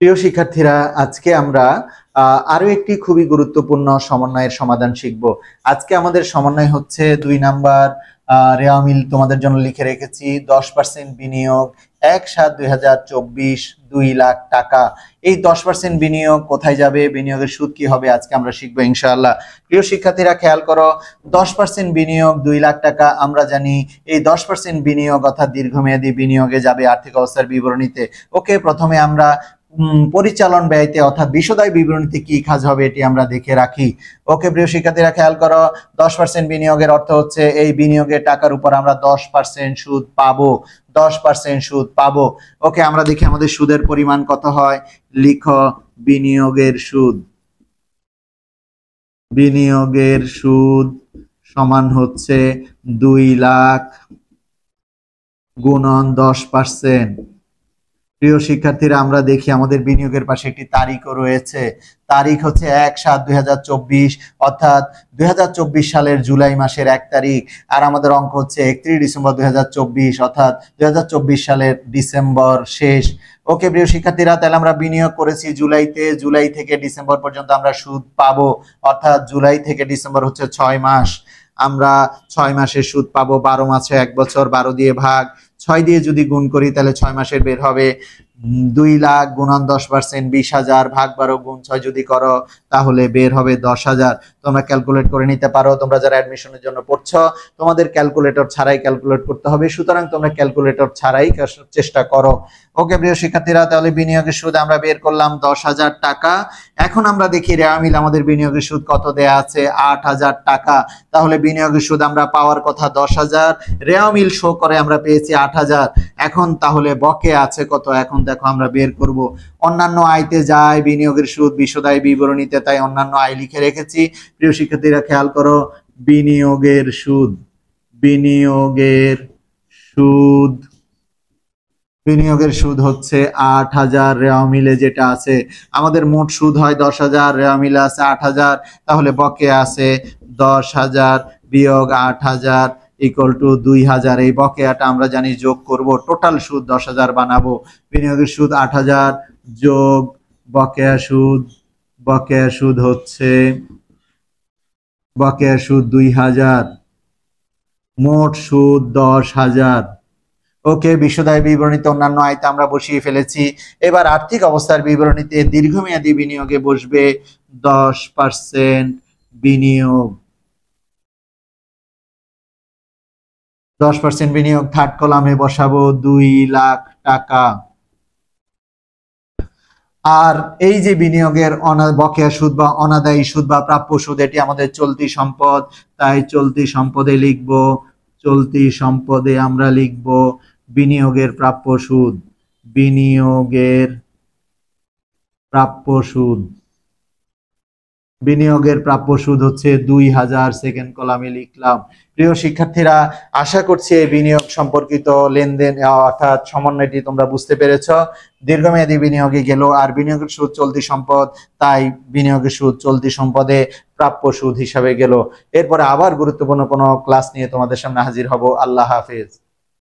প্রিয় শিক্ষার্থীরা, আজকে আমরা আরো একটি খুবই গুরুত্বপূর্ণ সমন্বয়ের সমাধান শিখব। আজকে আমাদের সমন্বয় হচ্ছে 2 নাম্বার রেওয়ামিল। তোমাদের জন্য লিখে রেখেছি 10% বিনিয়োগ 1/7/2024 2 লাখ টাকা। এই 10% বিনিয়োগ কোথায় যাবে, বিনিয়োগের সুদ কি হবে, আজকে আমরা শিখবো ইনশাআল্লাহ। প্রিয় শিক্ষার্থীরা খেয়াল করো, 10% বিনিয়োগ 2 লাখ টাকা। আমরা জানি এই 10% বিনিয়োগ অর্থাৎ দীর্ঘমেয়াদী বিনিয়োগে যাবে আর্থিক অবস্থার বিবরণীতে। ওকে, প্রথমে আমরা পরিচালন ব্যয়তে অর্থাৎ বিশদায় বিবরণীতে কি কাজ হবে এটি আমরা দেখে রাখি। ওকে প্রিয় শিক্ষার্থীরা খেয়াল করো, 10% বিনিয়োগের অর্থ হচ্ছে এই বিনিয়োগের টাকার উপর আমরা 10% সুদ পাবো। 10% সুদ পাবো। ওকে, আমরা দেখি আমাদের সুদের পরিমাণ কত হয়। লিখো বিনিয়োগের সুদ। বিনিয়োগের সুদ সমান হচ্ছে 2 লাখ গুণন 10%। প্রিয় শিক্ষার্থীরা, আমরা দেখি আমাদের বিনিয়োগের পাশে একটি তারিখও রয়েছে। তারিখ হচ্ছে 1/7/2024 অর্থাৎ 2024 সালের জুলাই মাসের 1 তারিখ। আর আমাদের অঙ্ক হচ্ছে 31 ডিসেম্বর 2024 অর্থাৎ 2024 সালের ডিসেম্বর শেষ। ওকে প্রিয় শিক্ষার্থীরা, তাহলে আমরা বিনিয়োগ করেছি জুলাইতে, জুলাই থেকে ডিসেম্বর পর্যন্ত আমরা সুদ পাবো। অর্থাৎ জুলাই থেকে ডিসেম্বর হচ্ছে 6 মাস। আমরা 6 মাসের সুদ পাবো। 12 মাসে 1 বছর, 12 দিয়ে ভাগ, 6 দিয়ে যদি গুণ করি তাহলে 6 মাসের বের হবে 2 লাখ গুণন 10% 20,000 ভাগ 12 গুণ 6 যদি করো তাহলে বের হবে 10,000। তোমরা ক্যালকুলেট করে নিতে পারো। তোমরা যারা অ্যাডমিশনের জন্য পড়ছো তোমাদের ক্যালকুলেটর ছাড়াই ক্যালকুলেট করতে হবে, সুতরাং তোমরা ক্যালকুলেটর ছাড়াই চেষ্টা করো। ওকে প্রিয় শিক্ষার্থীরা, তাহলে বিনিয়োগের সুদ আমরা বের করলাম 10,000 টাকা। এখন আমরা দেখি রেওয়ামিল আমাদের বিনিয়োগের সুদ কত দেয়া আছে, 8,000 টাকা। তাহলে বিনিয়োগের সুদ আমরা পাওয়ার কথা 10,000, রেওয়ামিল শো করে আমরা পেয়েছি 8,000। এখন তাহলে বকেয়া আছে কত, এখন দেখো আমরা বের করব। অন্যান্য আয়তে যায় বিনিয়োগের সুদ বিশদায় বিবরণীতে, তাই অন্যান্য আয় লিখে রেখেছি। প্রিয় শিক্ষার্থীরা খেয়াল করো, বিনিয়োগের সুদ। বিনিয়োগের সুদ বিনিয়োগের সুদ হচ্ছে 8,000। রেওয়ামিলে যেটা আছে আমাদের মোট সুদ হয় 10,000, রেওয়ামিলে আছে 8,000। তাহলে বকেয়া আছে 10,000 বিয়োগ 8,000 ইকুয়াল টু 2,000। এই বকেয়াটা আমরা জানি যোগ করব, টোটাল সুদ 10,000 বানাবো। বিনিয়োগের সুদ 8,000 যোগ বকেয়া সুদ। বকেয়া সুদ হচ্ছে 2,000। মোট সুদ 10,000। ওকে, বিশদায় বিবরণীতে অন্যান্য আয়তে আমরা বসিয়ে ফেলেছি। এবার আর্থিক অবস্থার বিবরণীতে দীর্ঘমেয়াদী বিনিয়োগে বসবে 10% বিনিয়োগ। 10% বিনিয়োগ থার্ড কলামে বসাবো 2 লাখ টাকা। আর এই যে বিনিয়োগের বকেয়া সুদ বা অনাদায়ী সুদ বা প্রাপ্য সুদ, এটি আমাদের চলতি সম্পদ, তাই চলতি সম্পদে লিখব। চলতি সম্পদে আমরা লিখব বিনিয়োগের প্রাপ্য সুদ। বিনিয়োগের প্রাপ্য সুদ। বিনিয়োগের প্রাপ্য সুদ হচ্ছে 2,000, সেকেন্ড কলামে লিখলাম। প্রিয় শিক্ষার্থীরা, আশা করছি এই বিনিয়োগ সম্পর্কিত লেনদেন অর্থাৎ সমন্বয়টি তোমরা বুঝতে পেরেছ। দীর্ঘমেয়াদী বিনিয়োগে গেল, আর বিনিয়োগের সুদ চলতি সম্পদ, তাই বিনিয়োগের সুদ চলতি সম্পদে প্রাপ্য সুদ হিসাবে গেল। এরপরে আবার গুরুত্বপূর্ণ কোনো ক্লাস নিয়ে তোমাদের সামনে হাজির হব। আল্লাহ হাফেজ।